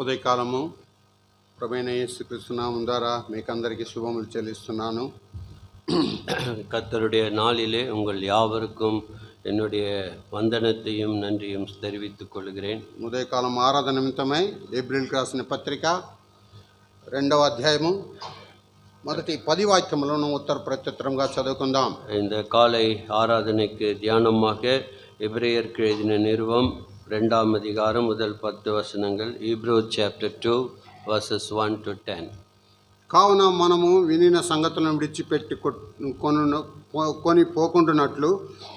ఉదయకాలము ప్రభువైన యేసుక్రీస్తు నామం ద్వారా మీకందరికీ శుభములు చెల్లిస్తున్నాను. கர்த்தருடைய நாளிலே உங்கள் யாவருக்கும் என்னுடைய வந்தனத்தையும் நன்றியும் தெரிவித்துக் கொள்கிறேன். ఉదయకాలం ఆరాధన నిమిత్తమై ఏప్రిల్కి రాసిన పత్రిక 2వ అధ్యాయము మొదటి 10 వాక్యములను ఉత్తర ప్రత్యుత్తరంగా చదువుకుందాం. இந்த காலை ஆராதனைக்கு தியானமாக எபிரேயருக்கு எழுதின நிருபம் 2ஆம் அதிகாரம் முதல் 10 வசனங்கள். Hebrews chapter 2 verses 1 to 10. కావున మనము వినిన సంగతులను విడిచిపెట్టి కొని పోకుంటున్నట్లు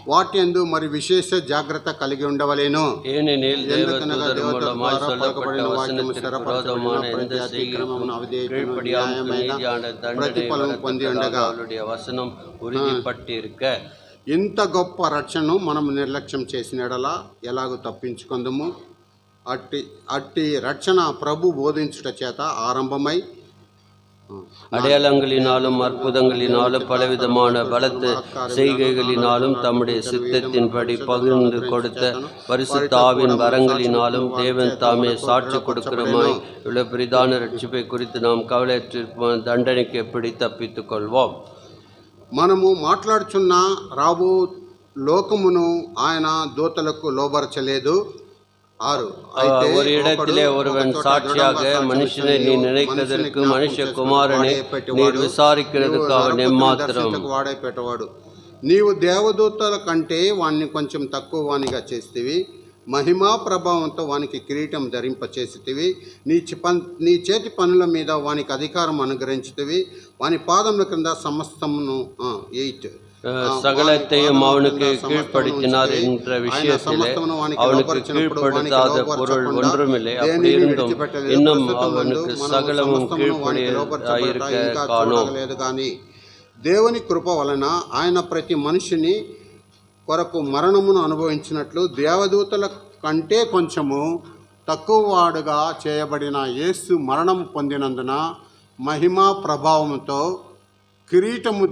వాటి యందు మరి విశేష జాగ్రత్త కలిగి ఉండవలేను. ஏனெனில் தேவதூதர் மூலமாய் சொல்லப்பட்ட வசனத்திற்கு விரோதமான எந்த செய்கைக்கும் கீழ்ப்படியாமல் நீதியான தண்டனை வரத்தக்கதாக அவருடைய வசனம் உறுதிப்பட்டிருக்க, ఇంత గొప్ప రక్షణను మనం నిర్లక్ష్యం చేసిన ఎడలా ఎలాగో తప్పించుకుందాము. అట్టి రక్షణ ప్రభు బోధించుట చేత ఆరంభమై அடையாளங்களினாலும் அற்புதங்களினாலும் பலவிதமான பலத்த செய்கைகளினாலும் தம்முடைய சித்தத்தின்படி பகிர்ந்து கொடுத்த பரிசுத்த ஆவின் வரங்களினாலும் தேவன் தாமே சாட்சி கொடுக்கிறமாய் உள்ள பிரதான ரட்சிப்பை குறித்து நாம் கவலையற்றிருப்போம். தண்டனைக்கு எப்படி தப்பித்துக் கொள்வோம்? మనము మాట్లాడుచున్న రాబో లోకమును ఆయన దూతలకు లోబరచలేదు. ஒரு இடத்திலே ஒருவன் சாட்சியாக, மனுஷனை நீ நினைக்கிறதற்கு மனுஷகுமாரனை நீர் విచారిக்கிறதுకు அவன் ఎమ్మాత్రం వాడే పెట్టవాడు. నీవు దేవదూతల కంటే వాణ్ణి కొంచెం తక్కువ వానిగా చేస్తేవి, మహిమా ప్రభావంతో వానికి కిరీటం ధరింపచేసితివి. నీ చేతి పనుల మీద వానికి అధికారం అనుగ్రహించితివి. వాని పాదముల క్రింద సమస్తమును 8 சகலத்தையும் அவனுக்கு கீழ்ப்படுத்தினார் என்ற விஷயத்திலே அவனுக்கு கீழ்ப்படுத்தாத பொருள் ஒன்றுமில்லை. அப்படி இருந்தும் இன்னும் அவனுக்கு சகலமும் கீழ்ப்படியிருக்க காணோம். దేవుని కృప వలన ఆయన ప్రతి మనిషిని కొరకు మరణమును అనుభవించినట్లు దేవదూతల కంటే కొంచెము తక్కువ వాడుగా చేయబడిన యేసు మరణం పొందినందున మహిమా ప్రభావంతో కిరీటము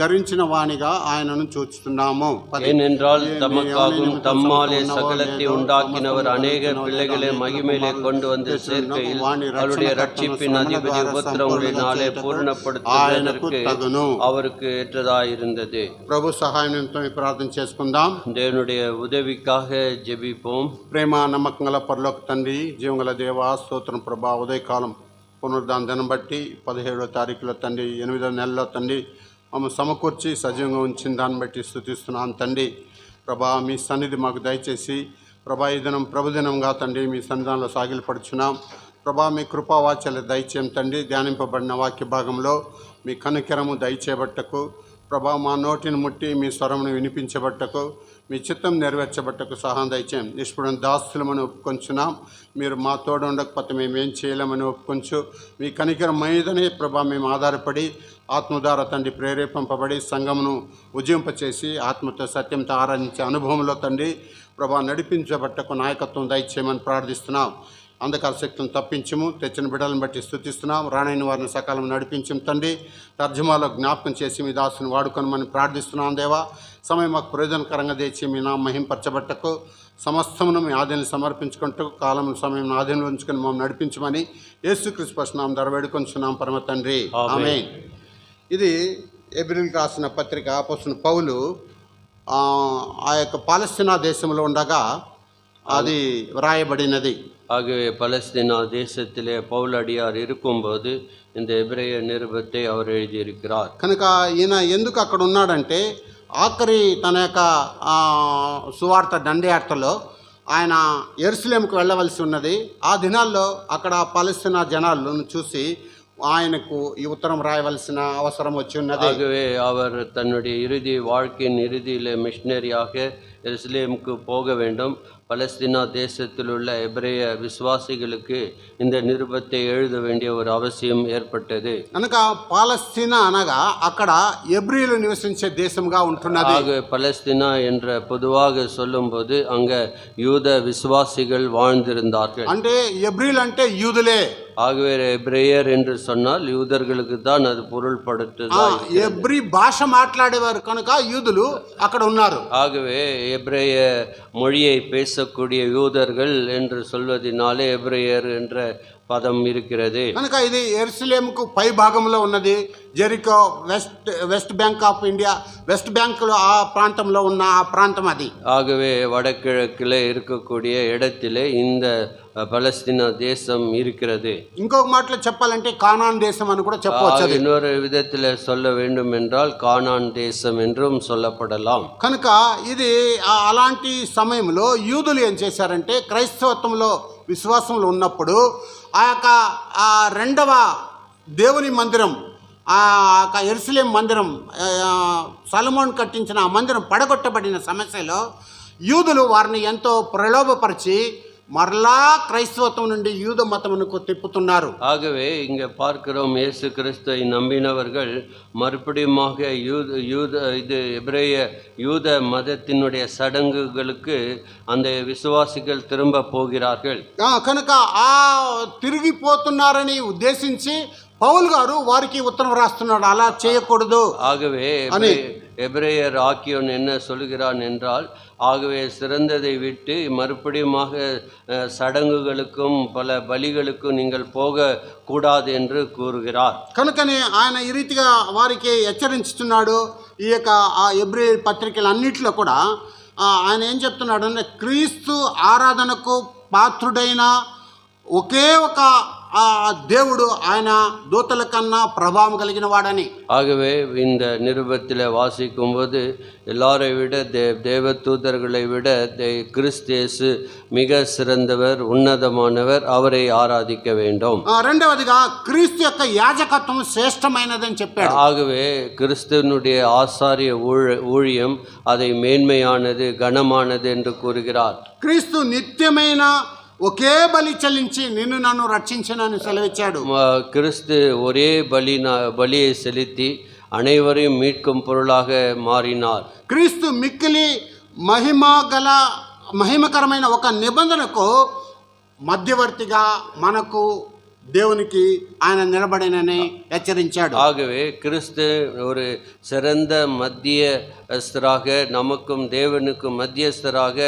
ధరించిన వానిగా ఆయనను చూస్తున్నాము. ஏனென்றால் தமக்காகவும் தம்மாலே சகலத்தை உண்டாக்கினவர் அநேக பிள்ளைகளை மகிமையிலே கொண்டு வந்து சேர்க்கையில் அவருடைய ரட்சிப்பின் அதிபதி உபத்திரவங்களினாலே பூர்ணப்படுத்துவதற்கு அவருக்கு ஏற்றதாயிருந்தது. ప్రభు సహాయం నిమిత్తం ప్రార్థన చేసుకుందాం. దేవునుடைய ఉదవికాக జెబిపోం. ప్రేమ నమ్మకం గల పరలోక తండ్రి, జీవంగల దేవా, స్తోత్రం ప్రభా. ఉదయకాలం పునరుద్ధాన దినం బట్టి 17వ తారీఖులో తండ్రి, 8వ నెలలో తండ్రి మమ్మల్ని సమకూర్చి సజీవంగా ఉంచిన దాన్ని బట్టి స్తుతిస్తున్నాను తండ్రి. ప్రభా, మీ సన్నిధి మాకు దయచేసి ప్రభా, ఈ దినం ప్రభుదినంగా తండ్రి మీ సన్నిధానంలో సాగిలపడుచున్నాం. ప్రభా, మీ కృపావాచలు దయచేయం తండ్రి. ధ్యానింపబడిన వాక్య భాగంలో మీ కనికరము దయచేయబట్టకు ప్రభా, మా నోటిని ముట్టి మీ స్వరమును వినిపించబట్టకు, మీ చిత్తం నెరవేర్చబట్టకు సహాయం దయచేయం. నిష్పుణ దాస్తులమని ఒప్పుకొంచున్నాం. మీరు మా తోడు ఉండకపోతే మేము ఏం చేయలేమని ఒప్పుకొంచు. మీ కనికరం మీదనే ప్రభా మేము ఆధారపడి ఆత్మ ద్వారా తండ్రి ప్రేరేపింపబడి సంఘమును ఉజ్జింపచేసి ఆత్మతో సత్యంతో ఆరాధించే అనుభవంలో తండ్రి ప్రభా నడిపించబట్టకు నాయకత్వం దయచేయమని ప్రార్థిస్తున్నాం. అంధకార శక్తులను తప్పించము. తెచ్చిన బిడ్డలను బట్టి స్తుతిస్తున్నాం. రానైన వారిని సకాలం నడిపించము తండ్రి. తర్జుమాలో జ్ఞాపకం చేసి మీ దాసుని వాడుకొనమని ప్రార్థిస్తున్నాం దేవా. సమయం మాకు ప్రయోజనకరంగా తెచ్చి మీ నా మహింపరచబట్టకు సమస్తమును మీ ఆధీనం సమర్పించుకుంటూ కాలం సమయం ఆధీనంలో ఉంచుకొని మమ్మల్ని నడిపించమని యేసుక్రీస్తు నామమున ద్వారా వేడుకొంచున్నాం పరమ తండ్రి, ఆమేన్. ఇది ఎబ్రిల్కి రాసిన పత్రిక. అపోస్తలుడైన పౌలు ఆ యొక్క పాలస్తీనా దేశంలో ఉండగా అది వ్రాయబడినది. ஆகவே பலஸ்தீனா தேசத்திலே பவுலடியார் இருக்கும்போது இந்த எபிரேய நிருபத்தை அவர் எழுதியிருக்கிறார். కనుక ఈయన ఎందుకు అక్కడ ఉన్నాడంటే, ఆఖరి తన యొక్క సువార్త దండయాత్రలో ఆయన యెరూషలేముకు వెళ్ళవలసి ఉన్నది. ఆ దినాల్లో అక్కడ పాలస్తీనా జనాలను చూసి ఆయనకు ఈ ఉత్తరం రాయవలసిన అవసరం వచ్చి ఉన్నది. ஆகவே அவர் தன்னுடைய இறுதி வாழ்க்கையின் இறுதியிலே மிஷனரியாக எருசலேமுக்கு போக வேண்டும். பலஸ்தீனா தேசத்தில் உள்ள எபிரேய விசுவாசிகளுக்கு இந்த நிருபத்தை எழுத வேண்டிய ஒரு அவசியம் ஏற்பட்டது. కనుక పాలస్తీనా అనగా అక్కడ ఎబ్రీలు నివసించే దేశంగా ఉంటున్నది. ஆக பலஸ்தீனா என்ற பொதுவாக சொல்லும்போது அங்க யூத விசுவாசிகள் வாழ்ந்திருந்தார்கள். అంటే ఎబ్రీలు అంటే యూదులే. ஆகவே எபிரேயர் என்று சொன்னால் யூதர்களுக்கு தான் அது பொருள்படுத்துதா ఎబ్రి భాష మాట్లాడేవారు కనుక యూదులు అక్కడ ఉన్నారు. ஆகவே எபிரேய மொழியை பேசக்கூடிய யூதர்கள் என்று சொல்வதினாலே எபிரேயர் என்ற పదం இருக்கிறது. కనుక ఇది యెరూషలేముకు పై భాగంలో ఉన్నది. Jericho west bank of India, west బ్యాంకులో ఆ ప్రాంతంలో ఉన్న ఆ ప్రాంతం అది. ஆகவே வடகிழக்கிலே இருக்கக்கூடிய இடத்திலே இந்த பலஸ்தீன தேசம் இருக்கிறது. ఇంకొక మాటలో చెప్పాలంటే కానాన్ దేశం అని కూడా చెప్పవచ్చు. இன்னொரு விதத்தில் சொல்ல வேண்டும் என்றால் కానాన్ దేశం என்றும் சொல்லப்படலாம். కనుక ఇది అలాంటి సమయంలో యూదులు ఏం చేశారంటే క్రైస్తవత్వంలో విశ్వాసంలో ఉన్నప్పుడు ఆ యొక్క రెండవ దేవుని మందిరం, ఆ యొక్క యెరూషలేము మందిరం, సొలొమోను కట్టించిన ఆ మందిరం పడగొట్టబడిన సమస్యలో యూదులు వారిని ఎంతో ప్రలోభపరిచి మరలా క్రైస్తవత్వం నుండి యూద మతమునకు తిప్పుతున్నారు. ஆகவே இங்கே பார்க்கிறோம், இயேசு கிறிஸ்துவை நம்பினவர்கள் மறுபடியுமாக எபிரேய யூத மதத்தினுடைய சடங்குகளுக்கு அந்த விசுவாசிகள் திரும்ப போகிறார்கள். కనుక ఆ తిరిగిపోతున్నారని ఉద్దేశించి పౌలు గారు వారికి ఉత్తరం రాస్తున్నాడు, అలా చేయకూడదు. ஆகவே எபிரேயர் ஆக்கியோன் என்ன சொல்கிறான் என்றால், ஆகவே சிறந்ததை விட்டு மறுபடியுமாக சடங்குகளுக்கும் பல பலிகளுக்கும் நீங்கள் போக கூடாது என்று கூறுகிறார். కనుకనే ఆయన ఈ రీతిగా వారికి హెచ్చరించుతున్నాడు. ఈ యొక్క ఆ ఎబ్రీ పత్రికలన్నిటిలో కూడా ఆయన ఏం చెప్తున్నాడు అంటే, క్రీస్తు ఆరాధనకు పాత్రుడైన ఒకే ఒక దేవుడు ఆయన దూతల కన్నా ప్రభావం కలిగిన వాడని. ஆகவே இந்த நிருபத்தில் வாசிக்கும்போது எல்லாரை விட தேவ தூதர்களை விட கிறிஸ்து மிக சிறந்தவர், உன்னதமானவர், அவரை ஆராதிக்க வேண்டும். రెండవదిగా క్రీస్తు యొక్క యాజకత్వం శ్రేష్టమైనదని చెప్పాడు. ஆகவே கிறிஸ்துவனுடைய ஆசாரிய ஊழியம் அதை மேன்மையானது, கனமானது என்று கூறுகிறார். క్రీస్తు నిత్యమైన ఒకే బలి చెల్లించి నిన్ను నన్ను రక్షించనని సెలవిచ్చాడు. கிறிஸ்து ஒரே பலியை செலுத்தி அனைவரையும் மீட்கும் பொருளாக மாறினார். క్రీస్తు మిక్కిలి మహిమకరమైన ఒక నిబంధనకు మధ్యవర్తిగా మనకు దేవునికి ఆయన నిలబడినని హెచ్చరించాడు. ஆகவே கிறிஸ்து ஒரு சிறந்த மத்தியஸ்தராக, நமக்கும் தேவனுக்கும் மத்தியஸ்தராக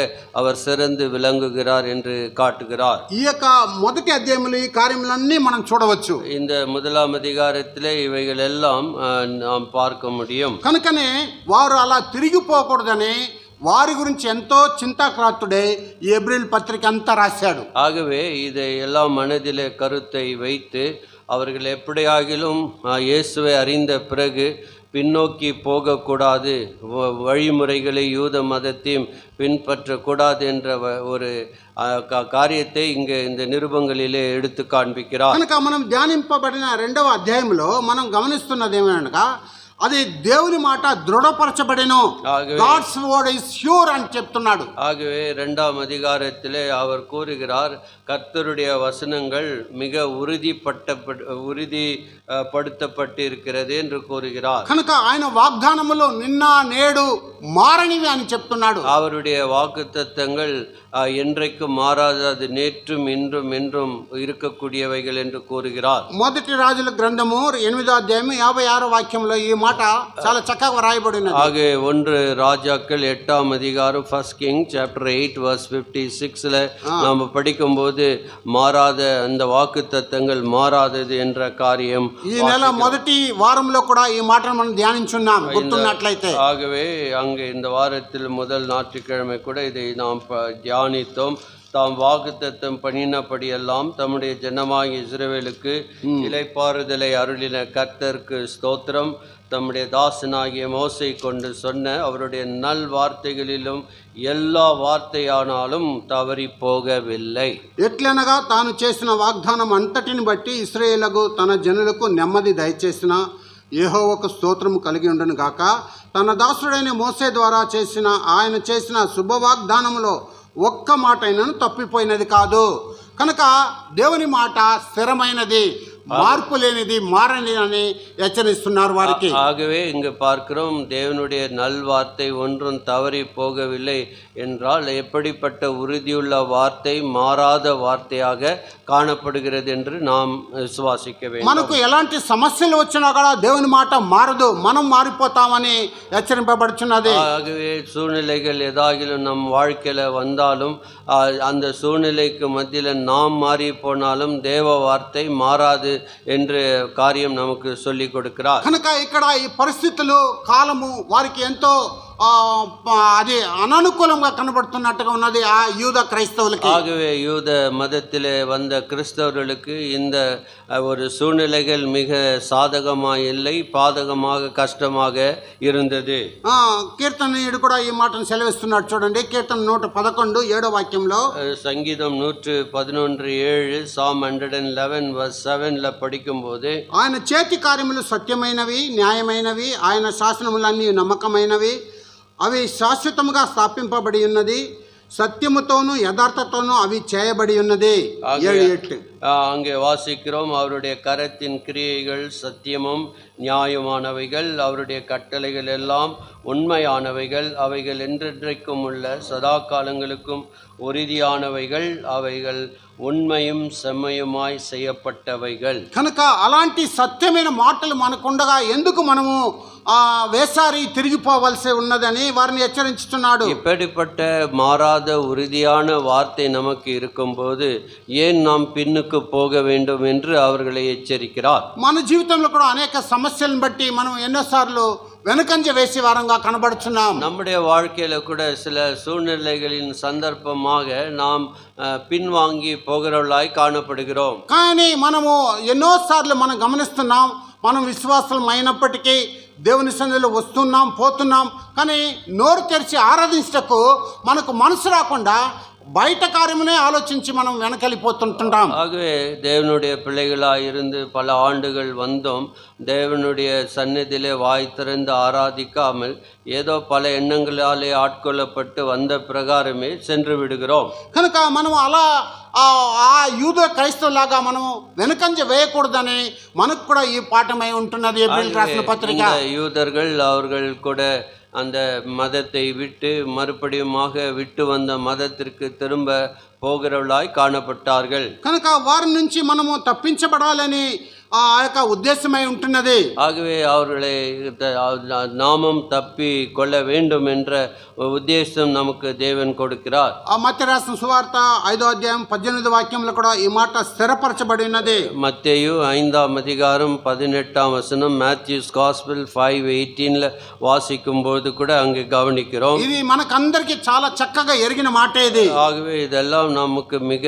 அவர் சிறந்து விளங்குகிறார் என்று காட்டுகிறார். ఈ యొక్క మొదటి అధ్యాయంలో ఈ కార్యములన్నీ మనం చూడవచ్చు. இந்த முதலாம் அதிகாரத்திலே இவைகள் எல்லாம் நாம் பார்க்க முடியும். కనుకనే వారు అలా తిరిగిపోకూడదని వారి గురించి ఎంతో చింతాక్రాంతుడై ఈ ఎబ్రీల్ పత్రిక అంతా రాశాడు. ஆகவே இதை எல்லாம் மனதிலே கருத்தை வைத்து அவர்கள் எப்படியாகிலும் இயேசுவை அறிந்த பிறகு பின்னோக்கி போகக்கூடாது, வழிமுறைகளை யூத மதத்தையும் பின்பற்றக்கூடாது என்ற ஒரு కార్యத்தை இங்கே இந்த నిరుబంగలిలే எடுத்து కాண்பிக்கிறார். కనుక మనం ధ్యానింపబడిన రెండవ అధ్యాయంలో మనం గమనిస్తున్నది ఏమనగా, అది దేవుని మాట దృఢపరచబడెను, గాడ్స్ వర్డ్ ఇస్ ష్యూర్ అని చెప్తున్నాడు. ஆகவே இரண்டாம் அதிகாரத்திலே அவர் கூறுகிறார், கர்த்தருடைய வசனங்கள் மிக உறுதிப்படுத்தப்பட்டிருக்கிறது என்று கூறுகிறார். కనుక ఆయన వాగ్దానములు నిన్న నేడు మారనివి అని చెప్తున్నాడు. அவருடைய వాగ్దానங்கள் என்றைக்கும் மாறாதது, நேற்றும் இன்றும் என்றும் இருக்கக்கூடியவைகள் என்று கூறுகிறார். మొదటి రాజుల గ్రంథము 8వ అధ్యాయం 56వ వాక్యంలో ఈ మాట చాలా చక్కగా రాయబడినది. ஆகவே 1 ராஜாக்கள் 8ஆம் அதிகாரம், ஃபர்ஸ்ட் கிங் சாப்டர் 8 verse 56ல நாம படிக்கும்போது மாறாத அந்த வாக்குத்தத்தங்கள் மாறாதது என்ற காரியம் ఈ నెల మొదటి వారంలో కూడా ఈ మాటను మనం ధ్యానించున్నాం గుర్తున్నట్లయితే. ஆகவே அங்கே இந்த வாரத்தில் முதல் ஞாயிற்றுக்கிழமை கூட இதை நாம் தியானித்தோம். தாம் வாக்குத்தத்தம் பண்ணினபடியெல்லாம் தம்முடைய ஜனமாகிய இஸ்ரவேலுக்கு இளைப்பாறுதலை அருளின கர்த்தருக்கு ஸ்தோத்திரம். தம்முடைய தாசனாகிய மோசை கொண்டு சொன்ன அவருடைய நல் வார்த்தைகளிலும் எல்லா వార్తయానాலும் తవరి పోగవిల్లై. ఎట్లనగా తాను చేసిన వాగ్దానం అంతటిని బట్టి ఇశ్రాయేలుకు తన జనులకు నెమ్మది దయచేసిన యెహోవాకు స్తోత్రము కలిగి ఉండను గాక. తన దాసుడైన మోసే ద్వారా ఆయన చేసిన శుభవాగ్దానములో ఒక్క మాట అయినను తప్పిపోయినది కాదు. కనుక దేవుని మాట స్థిరమైనది, మార్పు లేనిది, మారని అని హెచ్చరిస్తున్నారు వారికి. ஆகவே இங்கு பார்க்கிறோம், தேவனுடைய நல்வார்த்தை ஒன்றும் தவறி போகவில்லை என்றால் எப்படிப்பட்ட உறுதியுள்ள வார்த்தை மாறாத வார்த்தையாக காணப்படுகிறது என்று நாம் விசுவாசிக்க வேண்டும். మనకు ఎలాంటి సమస్యలు వచ్చినా కూడా దేవుని మాట మారదు, మనం మారిపోతామని హెచ్చరింపబడుచున్నది. ஆகவே சூழ்நிலைகள் ஏதாகிலும் நம் வாழ்க்கையில வந்தாலும் அந்த சூழ்நிலைக்கு மத்தியில் நாம் மாறி போனாலும் தேவ வார்த்தை மாறாது என்று காரியம் நமக்கு சொல்லி கொடுக்கிறார். కనుక ఇక్కడ ఈ పరిస్థితులు, కాలము వారికి ఎంతో అది అననుకూలంగా కనబడుతున్నట్టుగా ఉన్నది ఆ యూద క్రైస్తవులకి. ஆகவே யூத மதத்திலே வந்த கிறிஸ்தவர்களுக்கு இந்த ஒரு சூழ்நிலைகள் மிக சாதகமாக இல்லை, பாதகமாக கஷ்டமாக இருந்தது. కీర్తనీయుడు కూడా ఈ మాటను సెలవిస్తున్నాడు. చూడండి, కీర్తన 111 7వ వాక్యంలో, சங்கீதம் 111:7 Psalm 111:7 படிக்கும்போது, ఆయన చేతి కార్యములు సత్యమైనవి, న్యాయమైనవి, ఆయన శాసనములన్నీ నమ్మకమైనవి, అవి శాశ్వతముగా స్థాపింపబడి ఉన్నది, సత్యముతోను యథార్థతోను అవి చేయబడి ఉన్నది. 7:8 அங்கே வாசிக்கிறோம், அவருடைய கரத்தின் கிரியைகள் சத்தியமும் நியாயமானவைகள், அவருடைய கட்டளைகள் எல்லாம் உண்மையானவைகள், அவைகள் என்றென்றைக்கும் உள்ள சதா காலங்களுக்கும் உறுதியானவைகள், அவைகள் உண்மையும் செம்மையுமாய் செய்யப்பட்டவைகள். కనుక అలాంటి సత్యమైన మాటలు మనకుండగా ఎందుకు మనము వేసారి తిరిగిపోవలసి ఉన్నదని వారిని హెచ్చరించుతున్నాడు. இப்படிப்பட்ட மாறாத உறுதியான வார்த்தை நமக்கு இருக்கும்போது ஏன் நாம் பின்னுக்கு போக வேண்டும் என்று அவர்களை எச்சரிக்கிறார். మన జీవితంలో కూడా అనేక సమస్యలను బట్టి మనం ఎన్నోసార్లు వెనుకంజ వేసి వారంగా కనబడుచున్నాం. நம்முடைய வாழ்க்கையில கூட சில சூழ்நிலைகளின் சந்தர்ப்பமாக நாம் பின்வாங்கி போகிறவர்களாய் காணப்படுகிறோம். కానీ మనము ఎన్నోసార్లు మనం గమనిస్తున్నాం, మనం విశ్వాసం అయినప్పటికీ దేవుని సన్నిధిలో వస్తున్నాం, పోతున్నాం, కానీ నోరు తెరిచి ఆరాధించటకు మనకు మనసు రాకుండా బయట కార్యమునే ఆలోచించి మనం వెనకలిపోతుంటాం. ஆகவே தேவனுடைய பிள்ளைகளாக இருந்து பல ஆண்டுகள் வந்தோம், தேவனுடைய சந்நிதியிலே வாய் திறந்து ஆராதிக்காமல் ஏதோ பல எண்ணங்களாலே ஆட்கொள்ளப்பட்டு வந்த பிரகாரமே சென்று விடுகிறோம். కనుక మనం అలా ఆ యూద క్రైస్తవులాగా మనం వెనకంజ వేయకూడదని మనకు కూడా ఈ పాఠమై ఉంటున్నది. ఏప్రిల్ రాసిన పత్రిక. யூதர்கள் அவர்கள் கூட அந்த மதத்தை விட்டு மறுபடியுமாக விட்டு வந்த மதத்திற்கு திரும்ப போகிறவர்களாய் காணப்பட்டார்கள். కనుక వారి నుంచి మనము తప్పించబడాలని ఆ యొక్క ఉద్దేశమై ఉంటున్నది. ஆகவே அவர்களை நாமம் தப்பி கொள்ள வேண்டும் என்ற ఉద్దేశం நமக்கு தேவன் கொடுக்கிறார். ఆ మత్తయి రాసిన సువార్త 5వ అధ్యాయం 18వ వాక్యంలో కూడా ఈ మాట స్థిరపరచబడి ఉన్నది. మత్తయి 5వ అధ్యాయం 18వ వచనం, మాథ్యూస్ గాస్పెల్ 5:18 வாசிக்கும்போது கூட அங்கே கவனிக்கிறோம். ఇది మనకందరికీ చాలా చక్కగా ఎరిగిన మాటే ఇది. ஆகவே இதெல்லாம் நமக்கு மிக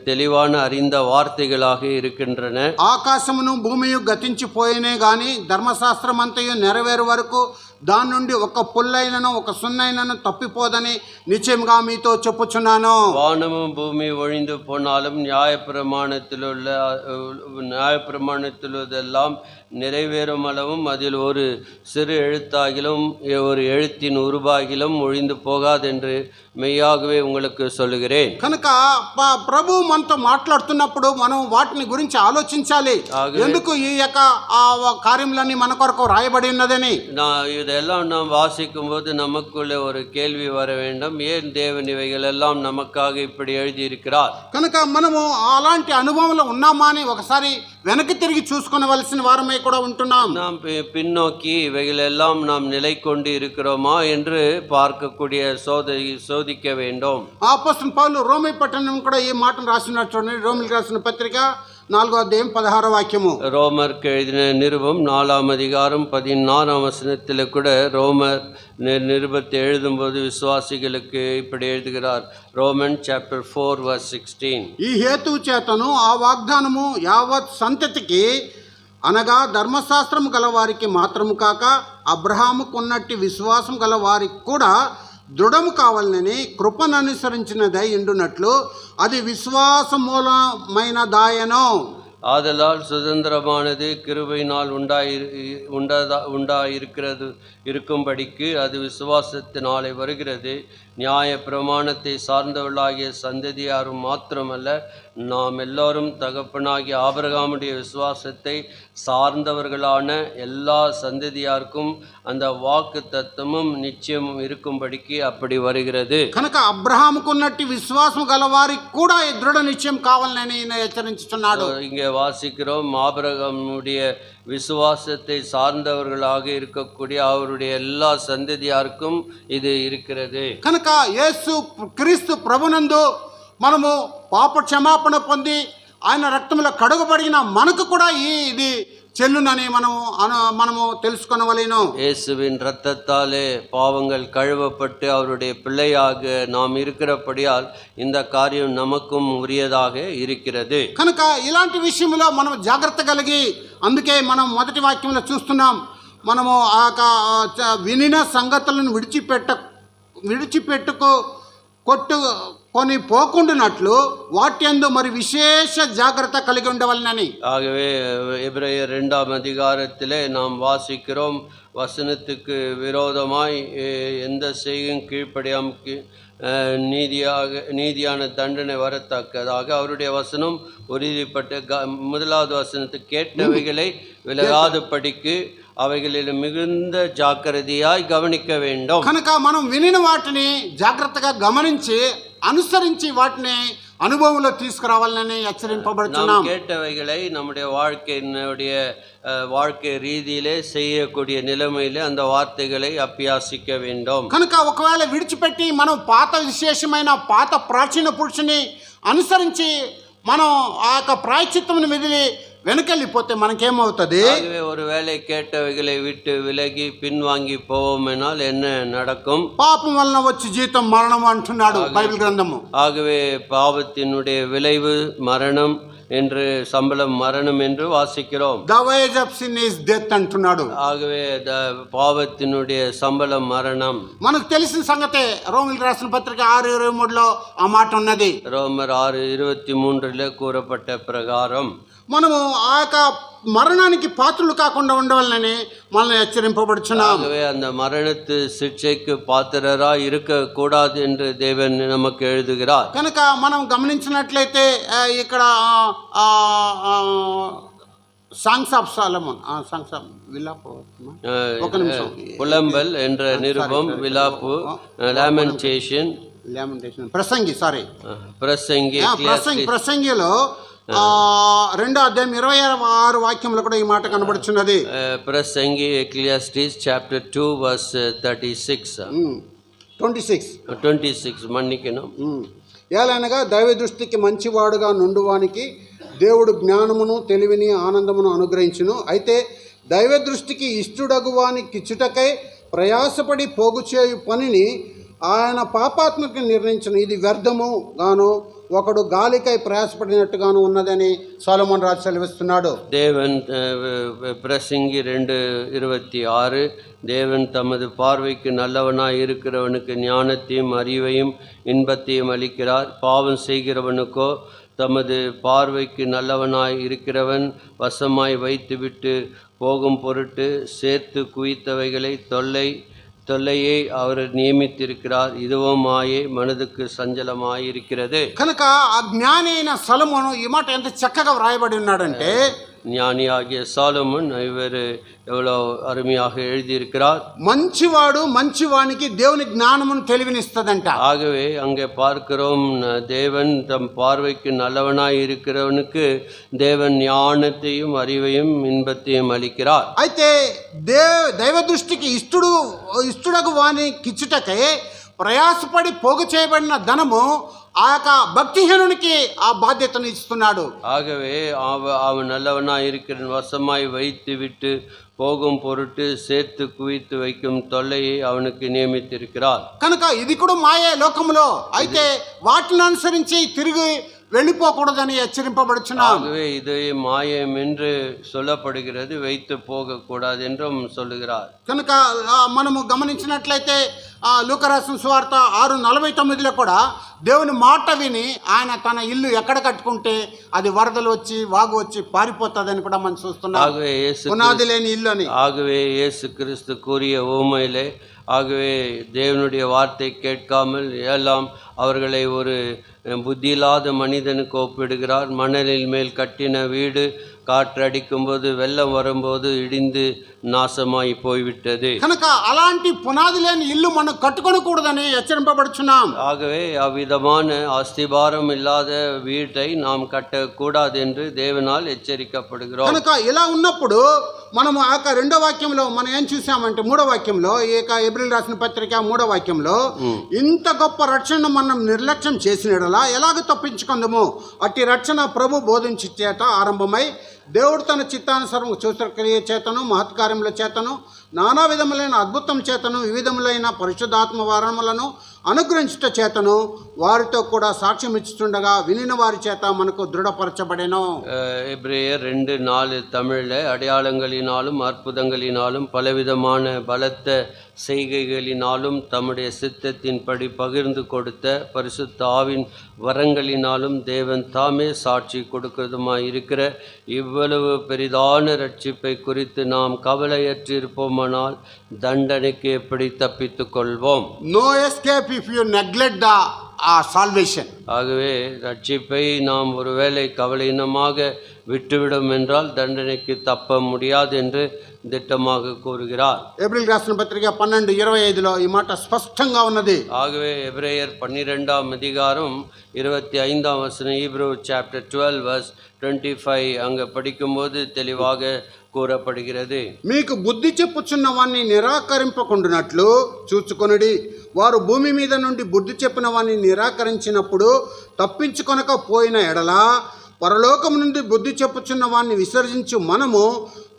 தெளிவான அறிந்த வார்த்தைகளாக இருக்கின்றன. ఆకాశమును భూమియు గతించిపోయినే గాని ధర్మశాస్త్రం అంతయు నెరవేరు వరకు దాని నుండి ఒక పుల్లైనను ఒక సున్నైనను తప్పిపోదని నిశ్చయముగా మీతో చెప్పుచున్నాను. வானமும் பூமி ஒழிந்து போனாலும் நியாயப்பிரமாணத்திலுள்ளதெல்லாம் நிறைவேறும் அளவும் அதில் ஒரு சிறு எழுத்தாகிலும் ஒரு எழுத்தின் உருவாகிலும் ஒழிந்து போகாதென்று மெய்யாகவே உங்களுக்கு சொல்லுகிறேன். కనుక ప్రభు మనతో మాట్లాడుతున్నప్పుడు మనం వాటిని గురించి ఆలోచించాలి. ఎందుకు ఈ యొక్క కార్యములన్నీ మన కొరకు రాయబడి ఉన్నదని. இதெல்லாம் நாம் வாசிக்கும் போது நமக்குள்ளே ஒரு கேள்வி வர வேண்டும், ஏன் தேவன் இவைகள் எல்லாம் நமக்காக இப்படி எழுதியிருக்கிறார். కనుక మనము అలాంటి అనుభవంలో ఉన్నామా అని ఒకసారి వెనక్కి తిరిగి చూసుకొనవలసిన వారమై కూడా ఉంటున్నాం. நாம் பின்னோக்கி இவைகள் எல்லாம் நாம் நிலை கொண்டு இருக்கிறோமா என்று பார்க்கக்கூடிய சோதிக்க வேண்டும். అపోస్తలుడు పౌలు రోమీ పట్టణం కూడా ఈ మాటను రాసినట్టు చూడండి. రోమిలకు రాసిన పత్రిక 4వ అధ్యాయం 16వ వాక్యము. ரோமருக்கு எழுதின நிருபம் 4వ அதிகாரம் 16వ வசனத்தில் கூட ரோமர் நிருபத்தை எழுதும்போது விசுவாசிகளுக்கு இப்படி எழுதுகிறார். Roman chapter 4:16. ఈ హేతువు చేతను ఆ వాగ్దానము యావత్ సంతతికి అనగా ధర్మశాస్త్రము గల వారికి మాత్రము కాక అబ్రహాముకున్నట్టి విశ్వాసం గల వారికి కూడా దృఢము కావాలని కృపను అనుసరించినదై ఉండునట్లు అది విశ్వాస మూలమైన దాయను. ஆதலால் சுதந்திரமானது கிருபையினால் உண்டாயிருக்கிறது இருக்கும்படிக்கு அது விசுவாசத்தினாலே வருகிறது. நியாய பிரமாணத்தை சார்ந்தவர்களாகிய சந்ததியாரும் மாத்திரமல்ல, நாம் எல்லோரும் தகப்பனாகிய ஆபிரகாமுடைய விசுவாசத்தை சார்ந்தவர்களான எல்லா சந்ததியாருக்கும் அந்த வாக்கு தத்துவமும் நிச்சயம் இருக்கும்படிக்கு அப்படி வருகிறது. కనుక అబ్రహాముకున్నట్టు విశ్వాసం గలవారికి కూడా ఈ దృఢ నిశ్చయం కావాలని ఈయన హెచ్చరించుచున్నాడు. இங்கே வாசிக்கிறோம், ஆபிரகாமுடைய விசுவாசத்தை சார்ந்தவர்களாக இருக்கக்கூடிய அவருடைய எல்லா சந்ததியாருக்கும் இது இருக்கிறது. కనుక యేసు క్రీస్తు ప్రభునందు మనము పాప క్షమాపణ పొంది ఆయన రక్తంలో కడుగబడిన మనకు కూడా ఇది చెల్లునని మనము తెలుసుకొనవలెను. இயேசுவின் இரத்தத்தாலே பாவங்கள் கழுவப்பட்டு அவருடைய பிள்ளையாக நாம் இருக்கிறபடியால் இந்த காரியம் நமக்கும் உரியதாக இருக்கிறது. కనుక ఇలాంటి విషయంలో మనం జాగ్రత్త కలిగి, అందుకే మనం మొదటి వాక్యంలో చూస్తున్నాం, మనము ఆ వినిన సంగతులను కొట్టుకొని పోకుండానట్లు వాటి యందు మరి విశేష జాగ్రత్త కలిగి ఉండవలెనని. ஆகவே எபிரேயர் 2ஆம் அதிகாரத்திலே நாம் வாசிக்கிறோம், வசனத்துக்கு விரோதமாய் எந்த செய்கையும் கீழ்ப்படியாமல் நீதியான தண்டனை வரத்தக்கதாக அவருடைய வசனம் உறுதிப்பட்ட முதலாவது வசனத்துக்கு கேட்டவைகளை விலகாதபடிக்கு அவைகளில் மிகுந்த ஜாக்கிரதையாய் கவனிக்க வேண்டும். కనుక మనం వినిన వాటిని జాగ్రత్తగా గమనించి అనుసరించి వాటిని అనుభవంలో తీసుకురావాలని హెచ్చరింపబడుతున్నాం. கேட்டவைகளை நம்முடைய வாழ்க்கை ரீதியிலே செய்யக்கூடிய நிலைமையிலே அந்த வார்த்தைகளை அபியாசிக்க வேண்டும். కనుక ఒకవేళ విడిచిపెట్టి మనం పాత విశేషమైన పాత ప్రాచీన పురుషుని అనుసరించి మనం ఆ యొక్క ప్రాయశ్చిత్తమును మిదిలి వెనకెళ్ళిపోతే మనకేమవుతుంది? ஒருவேளை கேட்டவைகளை விட்டு விலகி பின்வாங்கி போவோமெனால் என்ன நடக்கும்? పాపం వలన వచ్చి జీతం మరణం అంటున్నాడు బైబిల్ గ్రంథము. ஆகவே பாவத்தினுடைய விளைவு மரணம் என்று, சம்பளம் மரணம் என்று வாசிக்கிறோம். The wage of sin is death అంటున్నాడు. ஆகவே பாவத்தினுடைய சம்பளம் மரணம். మనకు తెలిసిన సంగతే, రోమీయులకు రాసిన పత్రిక 6:23లో ఆ మాట ఉన్నది. ரோமர் 6:23 கூறப்பட்ட பிரகாரம் మనము ఆ యొక్క మరణానికి పాత్రలు కాకుండా ఉండవాలని మనల్ని హెచ్చరింపబడుచున్నాం. ஆகவே அந்த மரணத்து சிக்ஷைக்கு பாத்திரராய் இருக்க கூடாது என்று தேவன் நமக்கு எழுதுகிறார். కనుక మనం గమనించినట్లయితే ఇక్కడ songs of Solomon, songs of విలాపు, ఒక నిమిషం, புலம்பல் என்ற நிருபம், விலாப்பு, லாமெண்டேஷன், ప్రసంగిలో 2వ అధ్యాయం 26 వాక్యంలో కూడా ఈ మాట కనబడుచున్నది. ప్రసంగి ఎక్లియాస్టిస్ చాప్టర్ 2 వర్స్ 26 మన్నికను. ఏలనగా దైవ దృష్టికి మంచివాడుగా నుండువానికి దేవుడు జ్ఞానమును తెలివిని ఆనందమును అనుగ్రహించును. అయితే దైవ దృష్టికి ఇష్టడగువానికి ఇచ్చుటకై ప్రయాసపడి పోగు చేయు పనిని ఆయన పాపాత్మకు నిర్ణయించును. ఇది వ్యర్థము గాను ఒకడు గాలికై ప్రయాసపడినట్టుగాను ఉన్నదని సొలొమోన్ రాజు సెలవిస్తున్నాడు. தேவன் பிரசங்கி 2:26 தேவன் தமது பார்வைக்கு நல்லவனாய் இருக்கிறவனுக்கு ஞானத்தையும் அறிவையும் இன்பத்தையும் அளிக்கிறார். பாவம் செய்கிறவனுக்கோ தமது பார்வைக்கு நல்லவனாய் இருக்கிறவன் வசமாய் வைத்துவிட்டு போகும் பொருட்டு சேர்த்து குவித்தவைகளை தொல்லையை அவர் நியமித்திருக்கிறார். இதுவும் மாயை, மனதுக்கு சஞ்சலமாயிருக்கிறது. కనుక ఆ జ్ఞాని అయిన సొలొమోను ఈ మాట ఎంత చక్కగా వ్రాయబడి ఉన్నాడంటే, ஞானியாகிய சாலமோன் இவர் எவ்வளோ அருமையாக எழுதியிருக்கிறார். మంచివాడు మంచివానికి దేవుని జ్ఞానమును తెలివినిస్తదంట. ஆகவே அங்கே பார்க்கிறோம், தேவன் தம் பார்வைக்கு நல்லவனாய் இருக்கிறவனுக்கு தேவன் ஞானத்தையும் அறிவையும் இன்பத்தையும் அளிக்கிறார். అయితే దైవ దృష్టికి ఇష్టడగు వానికి ఇచ్చుటకై ప్రయాసపడి పోగు చేయబడిన ధనము ఆ యొక్క భక్తిహీనునికి ఆ బాధ్యతను ఇస్తున్నాడు. ஆகவே அவன் நல்லவனாய் இருக்கிற வசமாய் வைத்து விட்டு போகும் பொருட்டு சேர்த்து குவித்து வைக்கும் தொல்லையை அவனுக்கு నియమిத்திருக்கிறார். కనుక ఇది కూడా మాయే లోకములో. అయితే వాటిని అనుసరించి తిరిగి వెళ్ళిపోకూడదని హెచ్చరింపబడుచున్నాం. ஆகவே இது மாயம் என்று சொல்லப்படுகிறது, வைத்து போக கூடாது என்றும் சொல்லுகிறார். కనుక మనము గమనించినట్లయితే లూకా రాసిన సువార్త 6:49లో కూడా దేవుని మాట విని ఆయన తన ఇల్లు ఎక్కడ కట్టుకుంటే అది వరదలు వచ్చి వాగు వచ్చి పారిపోతుందని కూడా మనం చూస్తున్నాం. ஆகவே இயேசு పునాది లేని ఇల్లు అని. ஆகவே இயேசு கிறிஸ்து கூறிய உவமையிலே, ஆகவே தேவனுடைய வார்த்தை கேட்காமல் எல்லாம் அவர்களை ஒரு புத்தியில்லாத மனிதனுக்கு ஒப்பிடுகிறார். மணலின் மேல் கட்டின வீடு காற்றடிக்கும்போது வெள்ளம் வரும்போது இடிந்து నాశమాయి పోయివిట్టది. కనుక అలాంటి పునాది లేని ఇల్లు మనం కట్టుకొనకూడదని హెచ్చరింపబడుచున్నాం. ஆகவே அவ்விதமான அஸ்திபாரம் இல்லாத வீட்டை நாம் கட்டக்கூடாது என்று தேவனால் எச்சரிக்கப்படுகிறோம். కనుక ఇలా ఉన్నప్పుడు మనము ఆ రెండో వాక్యంలో మనం ఏం చూసామంటే, మూడో వాక్యంలో ఈ ఎబ్రిల్ రాసిన పత్రిక మూడో వాక్యంలో ఇంత గొప్ప రక్షణ మనం నిర్లక్ష్యం చేసినడలా ఎలాగ తప్పించుకుందాము? అట్టి రక్షణ ప్రభు బోధించి చేత ఆరంభమై దేవుడు తన చిత్తానుసారం సూచక్రియ చేతను మహత్కార్యముల చేతను నానా విధములైన అద్భుతం చేతను వివిధములైన పరిశుద్ధాత్మ వరములను అనుగ్రహించుట చేతను వారితో కూడా సాక్ష్యం ఇచ్చుచుండగా వినిన వారి చేత మనకు దృఢపరచబడెను. எபிரேயர் 2:4 தமிழில் அடையாளங்களினாலும் அற்புதங்களினாலும் பலவிதமான பலத்த செய்கைகளினாலும் தம்முடைய சித்தத்தின்படி பகிர்ந்து கொடுத்த பரிசுத்த ஆவின் வரங்களினாலும் தேவன் தாமே சாட்சி கொடுக்கிறதுமாய் இருக்கிற இவ்வளவு பெரிதான ரட்சிப்பை குறித்து நாம் கவலையற்றிருப்போமானால் தண்டனைக்கு எப்படி தப்பித்துக் கொள்வோம்? No escape if you neglect the salvation. ஆகவே ரட்சிப்பை நாம் ஒருவேளை கவலையினமாக விட்டுவிடும் என்றால் தண்டனைக்கு தப்ப முடியாது என்று திட்டமாக கூறுகிறார். ఏప్రిల్ రాసిన పత్రిక 12:25లో ఈ మాట స్పష్టంగా ఉన్నది. ஆகவே எபிரேயர் 12ஆம் அதிகாரம் 25ஆம் வசனம், ஹீப்ரூ சாப்டர் 12 verse 25 அங்கே படிக்கும்போது தெளிவாக கூறப்படுகிறது. మీకు బుద్ధి చెప్పుచున్న వాణ్ణి నిరాకరింపకుండునట్లు చూచుకొనుడి. వారు భూమి మీద నుండి బుద్ధి చెప్పిన వాణ్ణి నిరాకరించినప్పుడు తప్పించుకొనక పోయిన ఎడల పరలోకము నుండి బుద్ధి చెప్పుచున్న వాణ్ణి విసర్జించు మనము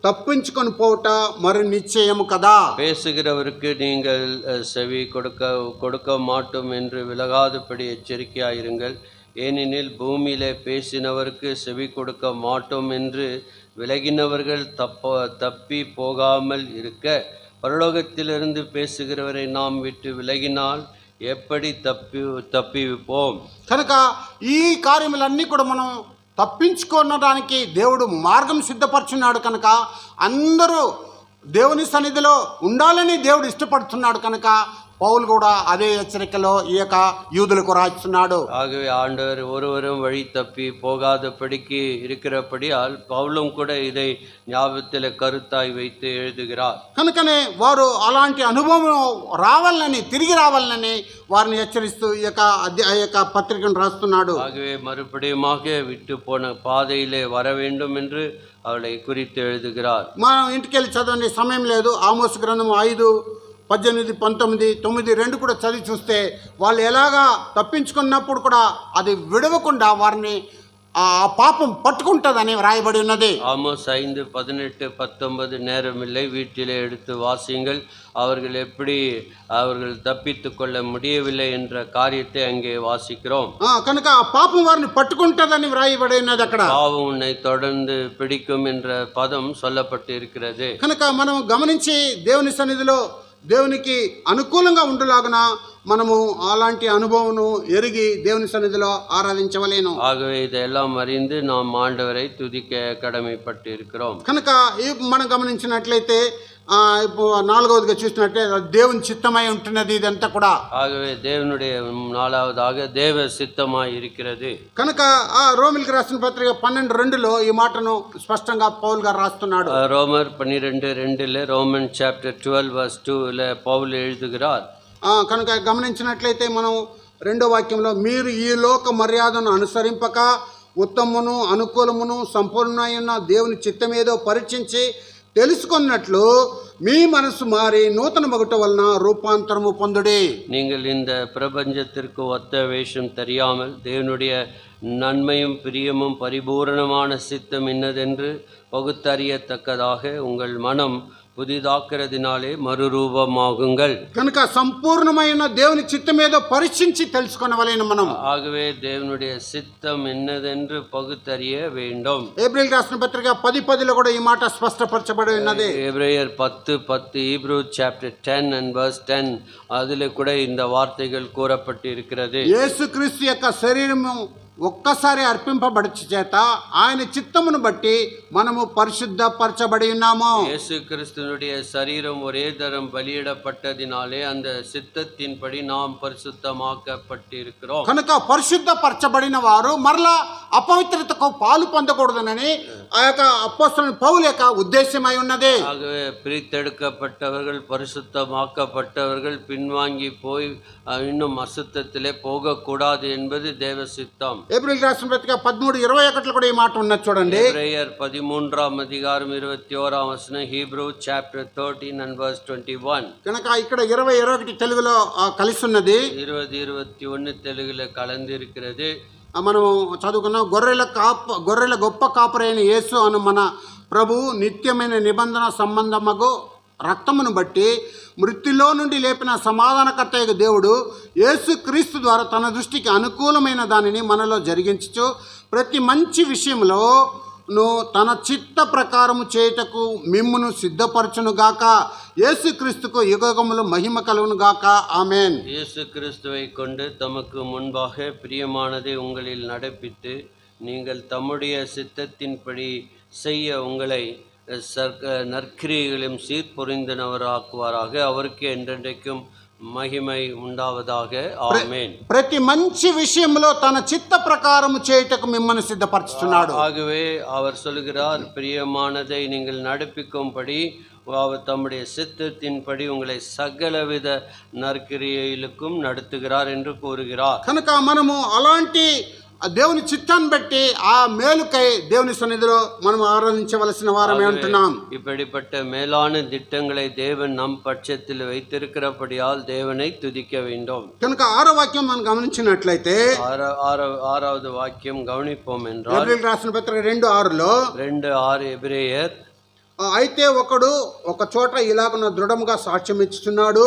தப்பிச்சுக்கொண்டு போட்ட மறு நிச்சயம் கதா. பேசுகிறவருக்கு நீங்கள் செவி கொடுக்க மாட்டோம் என்று விலகாதபடி எச்சரிக்கையாயிருங்கள். ஏனெனில் பூமியிலே பேசினவருக்கு செவி கொடுக்க மாட்டோம் என்று விலகினவர்கள் தப்பி போகாமல் இருக்க, பரலோகத்திலிருந்து பேசுகிறவரை நாம் விட்டு விலகினால் எப்படி தப்பிப்போம்? కనుక ఈ కార్యములన్నీ కూడా మనం తప్పించుకోవడానికి దేవుడు మార్గం సిద్ధపరుచున్నాడు. కనుక అందరూ దేవుని సన్నిధిలో ఉండాలని దేవుడు ఇష్టపడుతున్నాడు. కనుక பவுல் கூட அதே எச்சரிக்கையிலோ ఈ యొక్క யூதருக்கு రాస్తున్నాడు. ஆகவே ஆண்டவர் ஒருவரும் வழி தப்பி போகாதபடிக்கு இருக்கிறபடியால் பவுலும் கூட இதை ஞாபகத்தில் கருத்தாய் வைத்து எழுதுகிறார். కనుకనే వారు అలాంటి అనుభవం రావాలని, తిరిగి రావాలని వారిని హెచ్చరిస్తూ ఈ యొక్క పత్రికను రాస్తున్నాడు. ஆகவே மறுபடியுமாக விட்டு போன பாதையிலே வர வேண்டும் என்று அவளை குறித்து எழுதுகிறார். మనం ఇంటికి వెళ్ళి చదవండి, సమయం లేదు. ఆమోస్ గ్రంథం 5:18, 19, 9 కూడా చదివి చూస్తే వాళ్ళు ఎలాగా తప్పించుకున్నప్పుడు కూడా అది విడవకుండా వారిని ఆ పాపం పట్టుకుంటుందని వ్రాయబడి ఉన్నది. ஆமோஸ் 5:18, 19 நேரமில்லை, வீட்டிலே எடுத்து வாசியுங்கள். அவர்கள் எப்படி தப்பித்து கொள்ள முடியவில்லை என்ற காரியத்தை அங்கே வாசிக்கிறோம். కనుక ఆ పాపం వారిని పట్టుకుంటుందని వ్రాయబడి ఉన్నది. అక్కడ பாவம் உன்னை தொடர்ந்து பிடிக்கும் என்ற பதம் சொல்லப்பட்டு இருக்கிறது. కనుక మనం గమనించి దేవుని సన్నిధిలో దేవునికి అనుకూలంగా ఉండలాగున మనము అలాంటి అనుభవమును ఎరిగి దేవుని సన్నిధిలో ఆరాధించవలేను. ஆகவே இதெல்லாம் அறிந்து நாம் ஆண்டவரை துதிக்க கடமைப்பட்டு இருக்கிறோம். కనుక మనం గమనించినట్లయితే ఇప్పుడు 4వదిగా చూసినట్లయితే దేవుని చిత్తమై ఉంటున్నది ఇదంతా కూడా. ஆகவே தேவனுடைய 4வதாக தேவ சித்தமாய் இருக்கிறது. కనుక రోమిల్కి రాసిన పత్రిక 12:2లో ఈ మాటను స్పష్టంగా పౌల్ గారు రాస్తున్నాడు. ரோமர் 12:2 రోమన్ చాప్టర్ 12 verse 2 పౌలు எழுதுகிறார். కనుక గమనించినట్లయితే మనం 2వ వాక్యంలో, మీరు ఈ లోక మర్యాదను అనుసరింపక ఉత్తమమును అనుకూలమును సంపూర్ణమైన దేవుని చిత్తమేదో పరీక్షించి తెలుసుకున్నట్లు మీ మనసు మారి నూతన మగుట వలన రూపాంతరము పొందుడి. நீங்கள் இந்த பிரபஞ்சத்திற்கு ஒத்த வேஷம் தெரியாமல் தேவனுடைய நன்மையும் பிரியமும் பரிபூரணமான சித்தம் என்னதென்று பகுத்தறியத்தக்கதாக உங்கள் மனம் புதிதாக்குறதினாலே மறுரூபமாகுங்கள். కనుక సంపూర్ణమైన దేవుని చిత్తం ఏదో పరీక్షించి తెలుసుకొనవలెను మనం. ஆகவே தேவனுடைய சித்தம் என்னதென்று பகுத்தறிய வேண்டும். ఏబ్రిల్ రాసిన పత్రిక 10:10లో కూడా ఈ మాట స్పష్టపరచబడి ఉన్నది. எபிரேயர் 10:10, Hebrew chapter 10 and verse 10, அதில் கூட இந்த வார்த்தைகள் கூறப்பட்டு இருக்கிறது. యేసుక్రీస్తు యొక్క శరీరము ఒక్కసారి అర్పింపబడి చేత ఆయన చిత్తమును బట్టి మనము పరిశుద్ధపరచబడి ఉన్నాము. இயேசு கிறிஸ்துவினுடைய சரீரம் ஒரே தரம் பலியிடப்பட்டதினாலே அந்த சித்தத்தின்படி நாம் பரிசுத்தமாக்கப்பட்டிருக்கிறோம். కనుక పరిశుద్ధపరచబడిన వారు మరలా అపవిత్రతకు పాలు పొందకూడదనని ఆ యొక్క అపోస్తలుని పౌలు యొక్క ఉద్దేశమై ఉన్నది. ஆகவே பிரித்தெடுக்கப்பட்டவர்கள் பரிசுத்தமாக்கப்பட்டவர்கள் பின்வாங்கி போய் இன்னும் அசுத்தத்திலே போகக்கூடாது என்பது தேவ சித்தம். ఏప్రిల్ రాసిన పత్రిక 13:21 కూడా ఈ మాట ఉన్నది చూడండి. எபிரேயர் 13 அதிகாரம் 21 వచనం, Hebrew chapter 13 and verse 21. కనుక ఇక్కడ 20:21 తెలుగులో కలిసి ఉన్నది. 20:21 తెలుగులో కలందిరిக்கிறது. మనం చదువుకున్నాం. గొర్రెల గొప్ప కాపరైన యేసు అను మన ప్రభు నిత్యమైన నిబంధన సంబంధమగు రక్తమును బట్టి మృత్యులో నుండి లేపిన సమాధానకర్త దేవుడు యేసు క్రీస్తు ద్వారా తన దృష్టికి అనుకూలమైన దానిని మనలో జరిగించుచు ప్రతి మంచి విషయంలో తన చిత్త ప్రకారము చేయుటకు మిమ్మును సిద్ధపరచును గాక. యేసు క్రీస్తుకు యుగములు మహిమ కలుగును గాక. ఆమేన్. இயேசு கிறிஸ்துவை கொண்டு தமக்கு முன்பாக பிரியமானதை உங்களில் நடப்பித்து நீங்கள் தம்முடைய சித்தத்தின்படி செய்ய உங்களை நற்கிரியைகளும் சீர்பொறிந்தனவராக்குவாராக. அவருக்கு என்றென்றைக்கும் మహిమై ఉండావதாக. ఆమేన్. ప్రతి మంచి విషయంలో తన చిత్త ప్రకారము చేయుటకు మిమ్మల్ని సిద్ధపరచుచున్నాడు. ஆகவே அவர் சொல்கிறார், பிரியமானதை நீங்கள் நடப்பிக்கும்படி அவர் தம்முடைய சித்தத்தின்படி உங்களை சகலவித நற்கிரியைகளுக்கும் நடத்துகிறார் என்று கூறுகிறார். కనుక మనము అలాంటి దేవుని చిత్తాన్ని బట్టి ఆ మేలుకై దేవుని సన్నిధిలో మనం ఆరాధించవలసిన వారమే ఉంటున్నాం. இப்படிப்பட்ட மேலான திட்டங்களை தேவன் நம் பட்சத்தில் வைத்திருக்கிறபடியால் தேவனை துதிக்க வேண்டும். కనుక 6వ వాక్యం మనం గమనించినట్లయితే ஆறாவது வாக்கியம் கவனிப்போம் என்றால் ఏప్రిల్ రాసిన పత్రిక 2:6లో 2:6 எபிரேயர், అయితే ఒకడు ఒక చోట ఇలాగున దృఢముగా సాక్ష్యం ఇచ్చుచున్నాడు,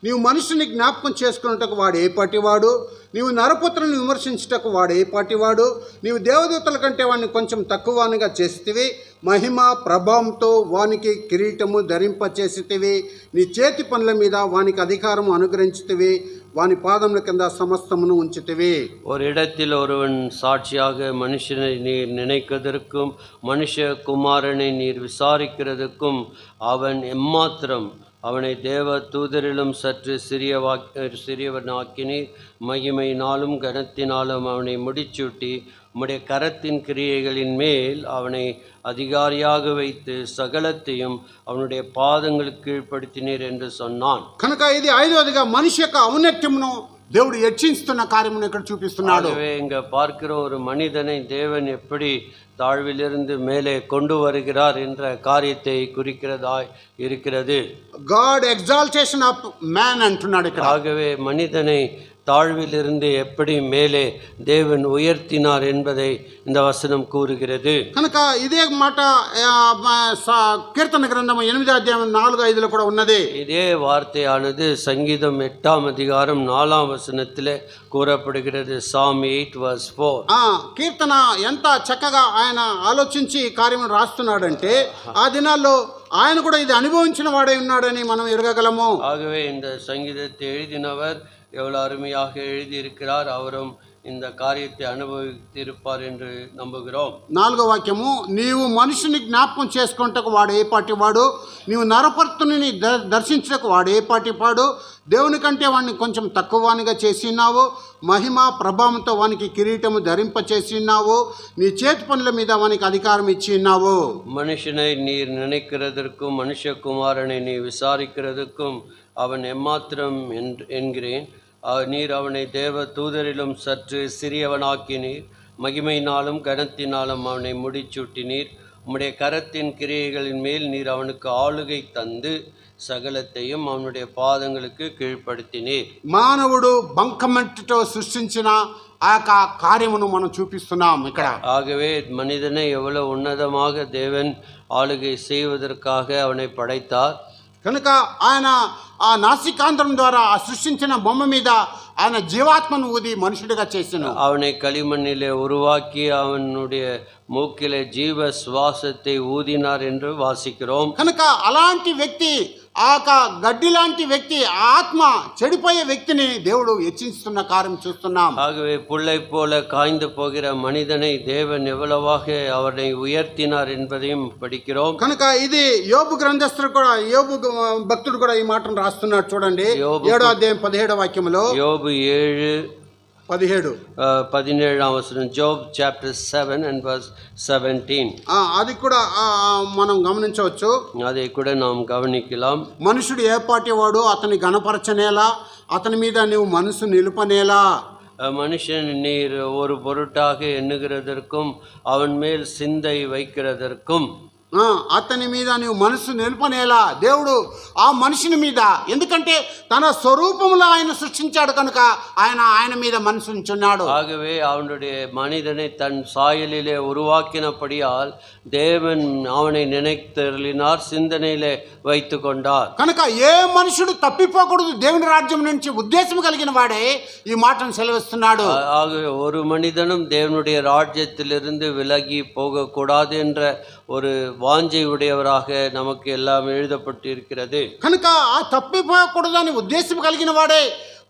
నీవు మనుషుని జ్ఞాపకం చేసుకున్నటకు వాడు ఏ పాటివాడు, నీవు నరపుత్రుని విమర్శించుటకు వాడు ఏ పాటివాడు, నీవు దేవదూతల కంటే వాడిని కొంచెం తక్కువగా చేసితివి, మహిమ ప్రభావంతో వానికి కిరీటము ధరింపచేసితివి, నీ చేతి పనుల మీద వానికి అధికారము అనుగ్రహించితివి, వాని పాదముల కింద సమస్తమును ఉంచితివి. ஒரு இடத்தில் ஒருவன் சாட்சியாக மனுஷனை நீர் நினைக்கிறதற்கும் மனுஷ குமாரனை நீர் விசாரிக்கிறதுக்கும் அவன் எம்மாத்திரம் அவனை தேவ தூதரிலும் சற்று சிறியவனாக்கினீர், மகிமையினாலும் கனத்தினாலும் அவனை முடிச்சூட்டி உம்முடைய கரத்தின் கிரியைகளின் மேல் அவனை அதிகாரியாக வைத்து சகலத்தையும் அவனுடைய பாதங்களுக்கு கீழ்ப்படுத்தினீர் என்று சொன்னான். కనుక ఇది 5వదిగా మనిషి యొక్క ఔన్నత్యమును దేవుడు హెచ్చిస్తున్న కార్యమును ఇక్కడ చూపిస్తున్నాడు. இங்க பார்க்கிற ஒரு மனிதனை தேவன் எப்படி தாழ்விலிருந்து மேலே கொண்டு வருகிறார் என்ற காரியத்தை குறிக்கிறதாய் இருக்கிறது. గాడ్ ఎగ్జాల్టేషన్ ఆఫ్ మ్యాన్ అంటున్నాడు ఇక్కడ. ஆகவே மனிதனை தாழ்விலிருந்து எப்படி மேலே தேவன் உயர்த்தினார் என்பதை இந்த வசனம் கூறுகிறது. కనుక ఇదే మాట కీర్తన గ్రంథం 8వ అధ్యాయం 4-5లో కూడా ఉన్నది. இதே வார்த்தையானது சங்கீதம் 8ஆம் அதிகாரம் 4ஆம் வசனத்திலே கூறப்படுகிறது. Psalm 8:4. కీర్తన ఎంత చక్కగా ఆయన ఆలోచించి ఈ కార్యమును రాస్తున్నాడంటే ఆ దినాల్లో ఆయన కూడా ఇది అనుభవించిన వాడై ఉన్నాడని మనం ఎరగగలము. ஆகவே இந்த சங்கீதத்தை எழுதினவர் எவ்வளவு அருமையாக எழுதியிருக்கிறார். அவரும் இந்த காரியத்தை అనుభవించిருப்பார் என்று నమ్ముகிறோம். 4వ వాక్యము, నీవు మనుషుని జ్ఞాపకం చేసుకుంటకు వాడు ఏ పాటివాడు, నీవు నరపర్తుని దర్శించటకు వాడు ఏ పాటివాడు, దేవుని కంటే వాడిని కొంచెం తక్కువగా చేసినావు, మహిమ ప్రభావంతో వానికి కిరీటము ధరింపచేసినావు, నీ చేతి పనుల మీద వానికి అధికారం ఇచ్చినావు. మనుషனை நீர் நினைக்கிறதற்கும் மனுஷகுமாரனை நீ விசாரிக்கிறதுக்கும் அவன் எம்மாத்திரம் என்கிறேன். நீர் அவனை தேவ தூதரிலும் சற்று சிறியவனாக்கினீர், மகிமையினாலும் கனத்தினாலும் அவனை முடிச்சூட்டினீர், உம்முடைய கரத்தின் கிரியைகளின் மேல் நீர் அவனுக்கு ஆளுகை தந்து సకలத்தையும் அவனுடைய పాదங்களுக்கு కీழ்పడితినీర్. మానవుడు బంకమట్టితో సృష్టించిన ఆ యొక్క కార్యమును మనం చూపిస్తున్నాం ఇక్కడ. ஆகவே மனிதனை எவ்வளவு உன்னதமாக தேவன் ஆளுகை செய்வதற்காக அவனை படைத்தார். కనుక ఆయన ఆ నాసికాంధ్రం ద్వారా ఆ సృష్టించిన బొమ్మ మీద ఆయన జీవాత్మను ఊది మనుషుడిగా చేసెను. அவனை களிமண்ணிலே உருவாக்கி அவனுடைய மூக்கிலே ஜீவ சுவாசத்தை ஊதினார் என்று வாசிக்கிறோம். కనుక అలాంటి వ్యక్తి, ఆ యొక్క గడ్డి లాంటి వ్యక్తి, ఆ ఆత్మ చెడిపోయే వ్యక్తిని దేవుడు హెచ్చిస్తున్న కార్యం చూస్తున్నాం. ஆகவே புல்லை போல காய்ந்து போகிற மனிதனை தேவன் எவ்வளவாக அவனை உயர்த்தினார் என்பதையும் படிக்கிறோம். కనుక ఇది యోబు గ్రంథస్థుడు కూడా, యోబు భక్తుడు కూడా ఈ మాటను రాస్తున్నాడు. చూడండి 7వ అధ్యాయం 17వ వాక్యములో, யோபு 7:17 వచనం, జోబ్ చాప్టర్ 7 and verse 17. అది కూడా మనం గమనించవచ్చు. அதை கூட நாம் கவனிக்கலாம். మనుషుడు ఏపాటి వాడు, అతని గణపరచనేలా, అతని మీద నువ్వు మనసు నిలుపనేలా. மனுஷன் நீர் ஒரு பொருட்டாக எண்ணுகிறதற்கும் அவன் மேல் சிந்தை வைக்கிறதற்கும், అతని మీద నువ్వు మనసు నిలుపనేలా. దేవుడు ఆ మనిషిని మీద, ఎందుకంటే తన స్వరూపంలో ఆయన సృష్టించాడు కనుక ఆయన మీద మనసు ఉంచున్నాడు. ஆகவே அவனுடைய மனிதனை தன் சாயலிலே உருவாக்கினபடியால் தேவன் அவனை நினைத்தருளினார், சிந்தனையிலே வைத்து கொண்டார். కనుక ఏ మనుషుడు తప్పిపోకూడదు దేవుని రాజ్యం నుంచి ఉద్దేశం కలిగిన వాడే ఈ మాటను సెలవిస్తున్నాడు. ஆகவே ஒரு மனிதனும் தேவனுடைய ராஜ்யத்திலிருந்து விலகி போகக்கூடாது என்ற ஒரு வாஞ்சை உடையவராக நமக்கு எல்லாம் எழுதப்பட்டு இருக்கிறது. కనుక ఆ తప్పిపోకూడదని ఉద్దేశం కలిగిన వాడే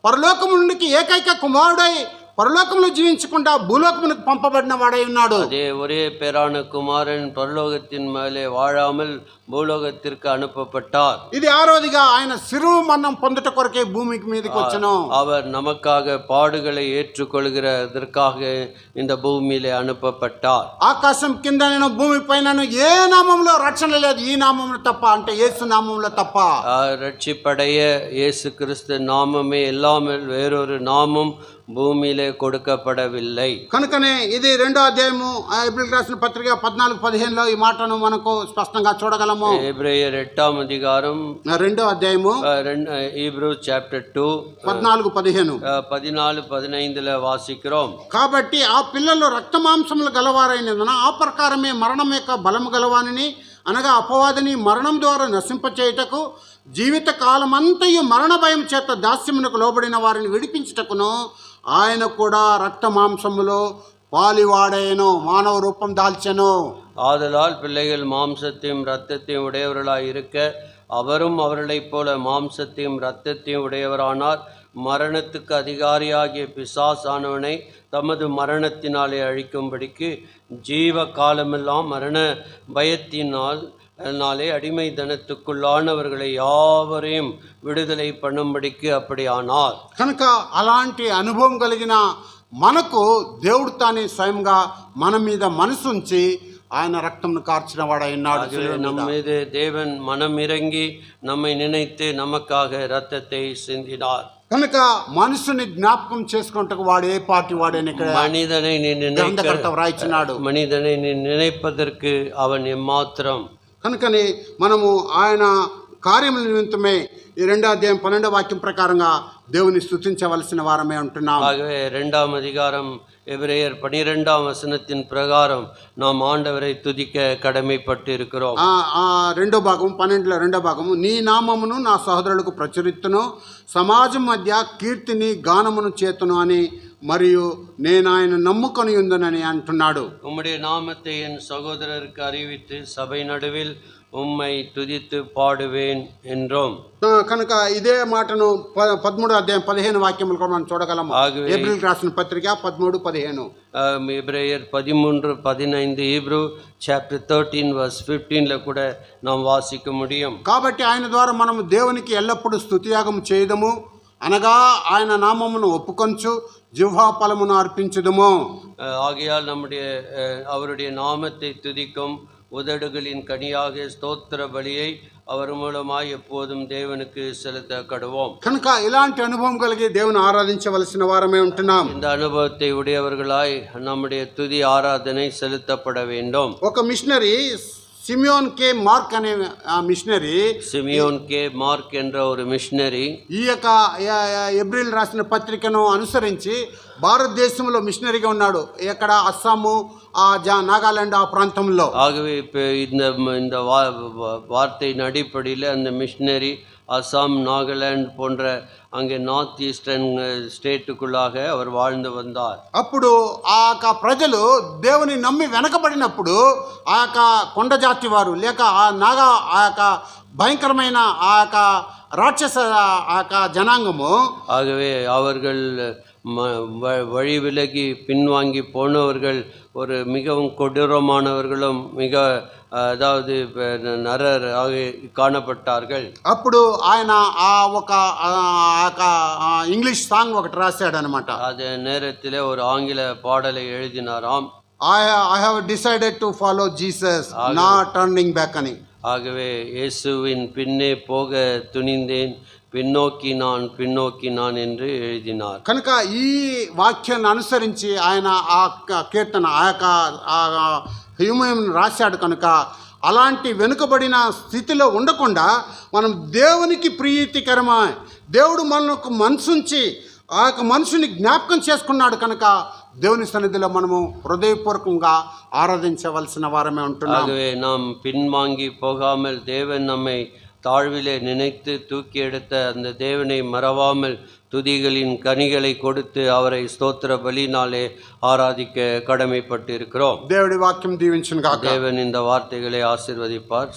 పరలోకము నుండి ఏకైక కుమారుడై పరలోకంలో జీవించకుండా భూలోకమునకు పంపబడిన వాడై ఉన్నాడు. அதே ஒரே பேரான குமாரன் பரலோகத்தின் மேலே வாழாமல் பூலோகத்திற்கு அனுப்பப்பட்டார். ఇది ఆరోదిగా ఆయన శిరువు మరణం పొందుట కొరకే భూమికి మీదకి వచ్చెను. அவர் நமக்காக பாடுகளை ஏற்றுக்கொள்கிறதற்காக இந்த பூமியிலே அனுப்பப்பட்டார். ఆకాశం కింద నేను భూమి పైన ఏ నామంలో రక్షణ లేదు, ఈ నామంలో తప్ప, అంటే యేసు నామంలో తప్ప. ரட்சிப்படைய இயேசு கிறிஸ்து நாமமே இல்லாமல் வேறொரு நாமம் భూమిలో கொடுக்கப்படவில்லை. కనుకనే ఇది 2వ అధ్యాయము హెబ్రీయులకు రాసిన పత్రిక 14:15లో ఈ మాటను మనకు స్పష్టంగా చూడగలము. హెబ్రీయర్ 8వ అధ్యాయం 2వ అధ్యాయము హీబ్రూ చాప్టర్ 2 14:15 14-15 వాసిக்கிறோம். కాబట్టి ఆ పిల్లలు రక్త మాంసములు గలవారైనందున ఆ ప్రకారమే మరణం యొక్క బలము గలవానిని, అనగా అపవాదిని మరణం ద్వారా నశింపచేయుటకు, జీవిత కాలమంతయు మరణ భయం చేత దాస్యమునకు లోబడిన వారిని విడిపించుటకును ఆయన కూడా రక్త మాంసములో పాలివాడేను, మానవ రూపం దాల్చెను. ஆதலால் பிள்ளைகள் மாம்சத்தையும் இரத்தத்தையும் உடையவர்களாய் இருக்க அவரும் அவர்களைப் போல மாம்சத்தையும் இரத்தத்தையும் உடையவரானார். மரணத்துக்கு அதிகாரியாகிய பிசாசானவனை தமது மரணத்தினாலே அழிக்கும்படிக்கு ஜீவ காலமெல்லாம் மரண பயத்தினாலே அடிமை தனத்துக்குள்ளானவர்களை யாவரையும் விடுதலை பண்ணும்படிக்கு அப்படி ஆனார். కనుక అలాంటి అనుభవం కలిగిన మనకు దేవుడు తానే స్వయంగా మన మీద మనసుంచి ఆయన రక్తంను కార్చిన వాడై ఉన్నాడు. நம் மீது தேவன் மனம் இறங்கி நம்மை நினைத்து நமக்காக இரத்தத்தை சிந்தினார். కనుక మనసుని జ్ఞాపకం చేసుకుంటకు వాడు ఏ పార్టీ వాడని ఇక్కడ వ్రాయించినాడు. మనిదனை நினைப்பதற்கு அவன் எம்மாத்திரம். కనుకని మనము ఆయన కార్యముల నిమిత్తమే ఈ 2వ అధ్యాయం 12వ వాక్యం ప్రకారంగా దేవుని స్తుతించవలసిన వారమే ఉంటున్నాం. ஆகவே 2వ அதிகாரம் எபிரேயர் 12వ வசனத்தின் பிரகாரம் நாம் ஆண்டவரை துதிக்க கடமைப்பட்டு இருக்கிறோம். 2వ భాగం 12లో 2వ భాగము, నీ నామమును నా సహోదరులకు ప్రచురిత్తును, సమాజం మధ్య కీర్తిని గానమును చేతును అని, మరియు నేను ఆయన నమ్ముకొని ఉందనని అంటున్నాడు. உம்முடைய நாமத்தை என் சகோதரருக்கு அறிவித்து சபை நடுவில் உம்மை துதித்து பாடுவேன் என்றோம். కనుక ఇదే మాటను 13వ అధ్యాయం 15 వాక్యములు కూడా మనం చూడగలము. హెబ్రీయులకు రాసిన పత్రిక 13:15. எபிரேயர் 13:15 ஹீப்ரூ சாப்டர் 13 verse 15ல கூட நாம் வாசிக்க முடியும். కాబట్టి ఆయన ద్వారా మనము దేవునికి ఎల్లప్పుడూ స్తుతియాగం చేయదము, అనగా ఆయన నామమును ఒప్పుకొంచు జిహ్వా ఫలమును అర్పించుదము. ஆகையால் நம்முடைய அவருடைய நாமத்தை துதிக்கும் உதடுகளின் கனியாக ஸ்தோத்திர பலியை அவர் மூலமாய் எப்போதும் தேவனுக்கு செலுத்த கடுவோம். కనుక ఇలాంటి అనుభవం కలిగి దేవుని ఆరాధించవలసిన వారమే ఉంటున్నాం. இந்த அனுபவத்தை உடையவர்களாய் நம்முடைய துதி ஆராதனை செலுத்தப்பட வேண்டும். ఒక మిషనరీ సిమియోన్ కే మార్క్ అనే మిషనరీ சிமியோன் கே மார்க் என்ற ஒரு மிஷனரி ఈ యొక్క ఏప్రిల్ రాసిన పత్రికను అనుసరించి భారతదేశంలో మిషనరీగా ఉన్నాడు. ఎక్కడ అస్సాము, నాగాలాండ్ ఆ ప్రాంతంలో. ஆகவே இப்போ இந்த வார்த்தையின் அடிப்படையில் அந்த மிஷனரி அசாம், நாகாலாந்து போன்ற அங்கே நார்த் ஈஸ்டர்ன் ஸ்டேட்டுக்குள்ளாக அவர் வாழ்ந்து வந்தார். అప్పుడు ఆ యొక్క ప్రజలు దేవుని నమ్మి వెనకబడినప్పుడు ఆ యొక్క కొండ జాతి వారు లేక ఆ యొక్క భయంకరమైన ఆ యొక్క రాక్షస ఆ యొక్క జనాంగము ஆகவே அவர்கள் வழி விலகி பின்வாங்கி போனவர்கள் ஒரு மிகவும் கொடூரமானவர்களும் மிக அதாவது நரராக காணப்பட்டார்கள். అప్పుడు ఆయన ఒక ఇంగ్లీష్ సాంగ్ ఒకటి రాశాడు అనమాట. அதே நேரத்தில் ஒரு ஆங்கில பாடலை எழுதினாராம். I have decided to follow Jesus, not turning back అని. ஆகவே இயேசுவின் பின்னே போக துணிந்தேன், பின்னோக்கி நான் என்று எழுதினார். కనుక ఈ వాక్యాన్ని అనుసరించి ఆయన ఆ కీర్తన ఆ యొక్క హ్యూమన్ రాశాడు. కనుక అలాంటి వెనుకబడిన స్థితిలో ఉండకుండా మనం దేవునికి ప్రీతికరమా, దేవుడు మనకు మనసుంచి ఆ యొక్క మనుషుని జ్ఞాపకం చేసుకున్నాడు. కనుక దేవుని సన్నిధిలో మనము హృదయపూర్వకంగా ఆరాధించవలసిన వారమే ఉంటున్నాం. ஆகவே நாம் பின்வாங்கி போகாமல் தேவன் நம்மை தாழ்விலே நினைத்து தூக்கி எடுத்த அந்த தேவனை மறவாமல் துதிகளின் கனிகளை கொடுத்து அவரை ஸ்தோத்திர பலினாலே ஆராதிக்க கடமைப்பட்டு இருக்கிறோம். దేవుడి వాక్యం దీవించును గాక. தேவன் இந்த வார்த்தைகளை ஆசீர்வதிப்பார்.